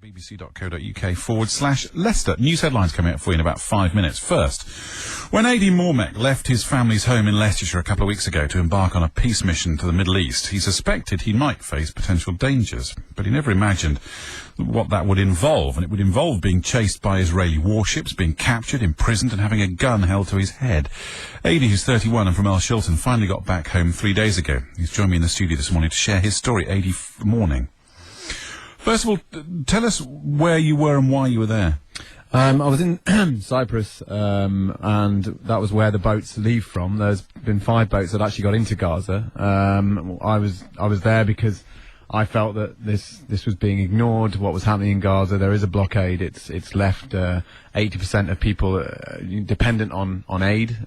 bbc.co.uk/Leicester. News headlines coming up for you in about 5 minutes. First, when Adie Mormech left his family's home in Leicestershire a couple of weeks ago to embark on a peace mission to the Middle East, he suspected he might face potential dangers, but he never imagined what that would involve, and it would involve being chased by Israeli warships, being captured, imprisoned, and having a gun held to his head. Adie, who's 31 and from Earl Shilton, finally got back home 3 days ago. He's joined me in the studio this morning to share his story. Adie, morning. First of all, tell us where you were and why you were there. I was in Cyprus, and that was where the boats leave from. There's been 5 boats that actually got into Gaza. I was there because I felt that this was being ignored. What was happening in Gaza? There is a blockade. It's left 80% of people dependent on aid.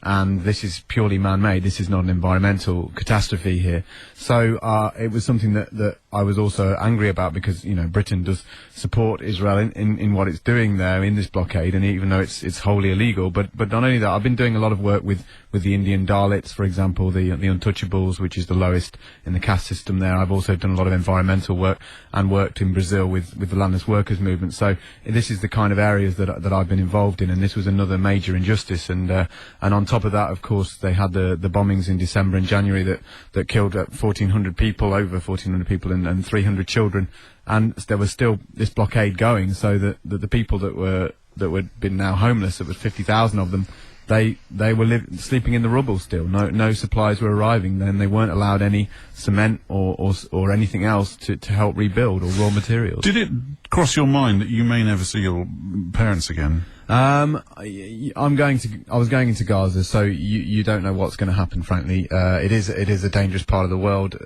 And this is purely man-made. This is not an environmental catastrophe here. So it was something that I was also angry about, because, you know, Britain does support Israel in what it's doing there in this blockade, and even though it's wholly illegal. But not only that, I've been doing a lot of work with the Indian Dalits, for example, the Untouchables, which is the lowest in the caste system there. I've also done a lot of environmental work and worked in Brazil with the landless workers movement. So this is the kind of areas that I've been involved in, and this was another major injustice. And on top of that, of course, they had the bombings in December and January that killed 1,400 people, over 1,400 people, and 300 children. And there was still this blockade going, so that the people that were been now homeless, there was 50,000 of them. They were sleeping in the rubble still. No supplies were arriving. Then they weren't allowed any cement or anything else to help rebuild, or raw materials. Did it cross your mind that you may never see your parents again? I was going into Gaza, so you don't know what's going to happen. Frankly, it is a dangerous part of the world.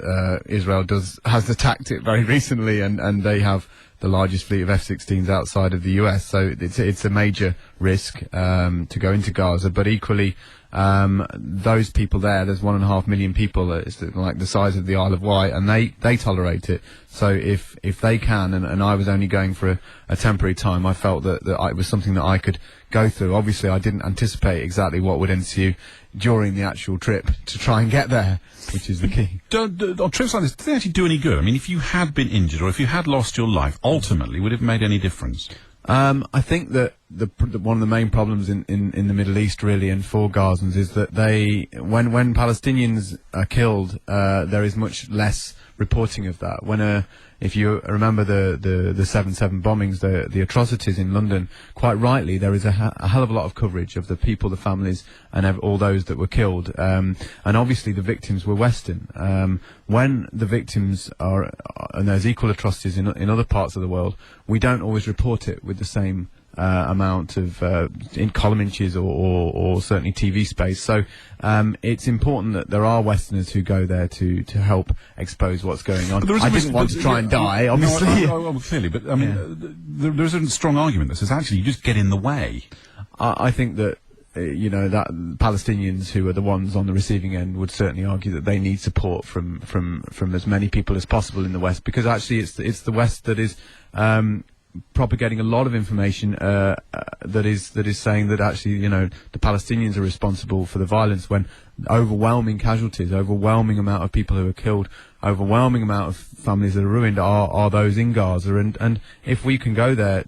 Israel has attacked it very recently, and they have the largest fleet of F-16s outside of the US. So it's a major risk to go into Gaza. But equally, those people there's 1.5 million people. It's like the size of the Isle of Wight, and they tolerate it. So if they can, and I was only going for a temporary time, I felt that it was something that I could go through. Obviously, I didn't anticipate exactly what would ensue during the actual trip to try and get there, which is the key. On trips like this, do they actually do any good? I mean, if you had been injured or if you had lost your life, ultimately, would it have made any difference? I think that one of the main problems in the Middle East, really, and for Gazans, is that when Palestinians are killed, there is much less reporting of that. If you remember the 7/7 bombings, the atrocities in London, quite rightly, there is a hell of a lot of coverage of the people, the families, and all those that were killed. And obviously the victims were Western. When the victims and there's equal atrocities in other parts of the world, we don't always report it with the same amount of in column inches or certainly TV space. So it's important that there are Westerners who go there to help expose what's going on. I didn't want to try and die, obviously. No, clearly, but I mean, there's a strong argument that says actually you just get in the way. I think that that Palestinians, who are the ones on the receiving end, would certainly argue that they need support from as many people as possible in the West, because actually it's the West that is propagating a lot of information that is saying that actually the Palestinians are responsible for the violence, when overwhelming casualties, overwhelming amount of people who are killed, overwhelming amount of families that are ruined are those in Gaza. And if we can go there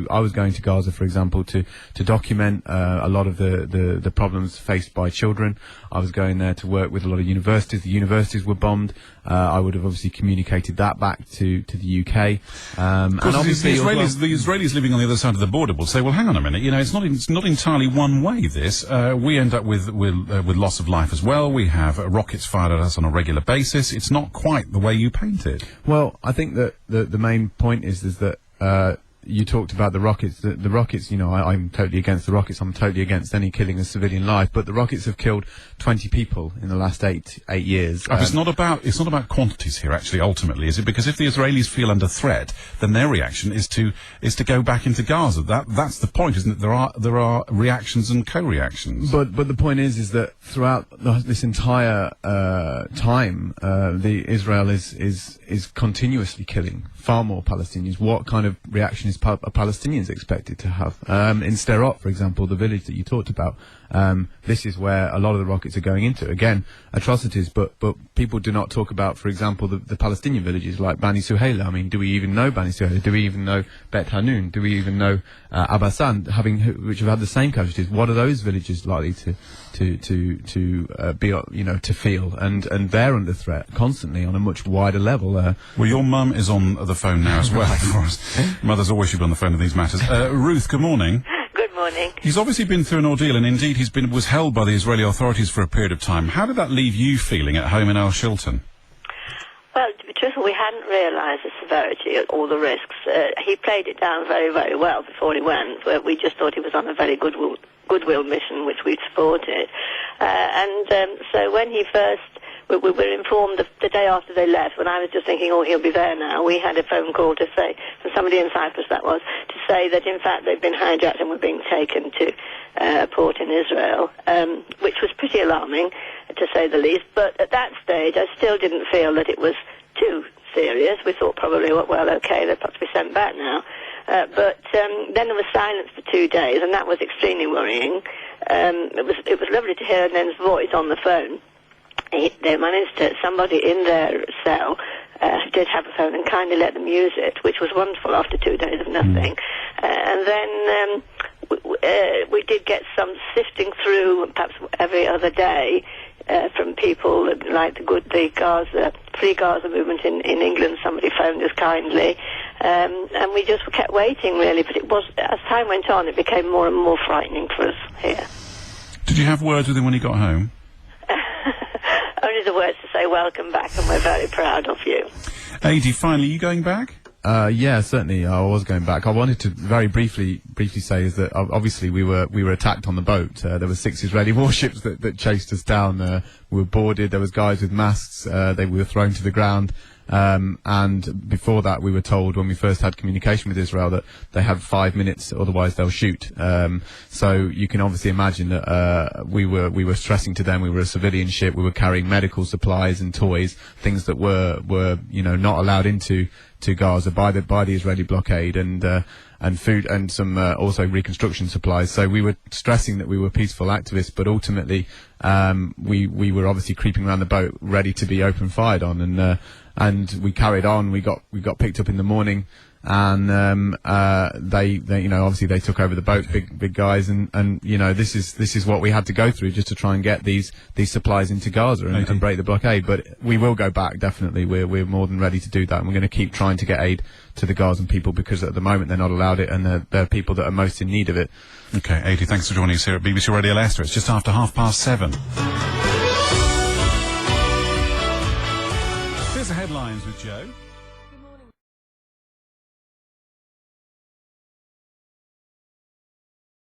I was going to Gaza, for example, to document a lot of the problems faced by children. I was going there to work with a lot of universities. The universities were bombed. I would have obviously communicated that back to the UK. And obviously the Israelis living on the other side of the border will say, well, hang on a minute, it's not entirely one way, this. We end up with loss of life as well. We have rockets fired at us on a regular basis. It's not quite the way you paint it. Well, I think that the main point is that you talked about the rockets. The rockets, I'm totally against the rockets. I'm totally against any killing of civilian life. But the rockets have killed 20 people in the last eight years. It's not about quantities here, actually. Ultimately, is it? Because if the Israelis feel under threat, then their reaction is to go back into Gaza. That's the point, isn't it? There are reactions and co-reactions. But the point is that throughout this entire time, the Israel is continuously killing far more Palestinians. What kind of reaction is Palestinians expected to have? In Sderot, for example, the village that you talked about, this is where a lot of the rockets are going into. Again, atrocities, but people do not talk about, for example, the Palestinian villages like Bani Suhaila. I mean, do we even know Bani Suhaila? Do we even know Bet Hanun? Do we even know Abasan, which have had the same casualties? What are those villages likely to be, to feel? And they're under threat constantly on a much wider level. Well, your mum is on the phone now as well, of course. Mothers always should be on the phone in these matters. Ruth, good morning. Good morning. He's obviously been through an ordeal, and indeed was held by the Israeli authorities for a period of time. How did that leave you feeling at home in Al Shilton? Well, to be truthful, we hadn't realised the severity or the risks. He played it down very, very well before he went. We just thought he was on a very goodwill mission, which we supported. So when he first... We were informed the day after they left, when I was just thinking, oh, he'll be there now. We had a phone call to say, from somebody in Cyprus that was, to say that in fact they'd been hijacked and were being taken to a port in Israel, which was pretty alarming, to say the least. But at that stage, I still didn't feel that it was too serious. We thought probably, well, okay, they've got to be sent back now. But then there was silence for 2 days, and that was extremely worrying. It was lovely to hear Nen's voice on the phone. They managed to, somebody in their cell did have a phone and kindly let them use it, which was wonderful after 2 days of nothing. And then we did get some sifting through, perhaps every other day, from people like the Gaza, Free Gaza movement in England. Somebody phoned us kindly. And we just kept waiting, really. But it was, as time went on, it became more and more frightening for us here. Did you have words with him when he got home? Only the words to say welcome back, and we're very proud of you. Adie, finally, you going back? Yeah, certainly. I was going back. I wanted to very briefly say is that obviously we were attacked on the boat. There were 6 Israeli warships that chased us down. We were boarded. There was guys with masks. We were thrown to the ground. And before that, we were told when we first had communication with Israel that they have 5 minutes, otherwise they'll shoot. So you can obviously imagine that we were stressing to them. We were a civilian ship. We were carrying medical supplies and toys, things that were not allowed into Gaza by the Israeli blockade, and food and some also reconstruction supplies. So we were stressing that we were peaceful activists, but ultimately we were obviously creeping around the boat, ready to be open fired on, and we carried on. We got picked up in the morning, and they obviously they took over the boat, big guys, and this is what we had to go through just to try and get these supplies into Gaza and break the blockade. But we will go back, definitely. We're more than ready to do that, and we're going to keep trying to get aid to the Gazan people, because at the moment they're not allowed it, and they're people that are most in need of it. Okay, Adie, thanks for joining us here at BBC Radio Leicester. It's just after 7:30.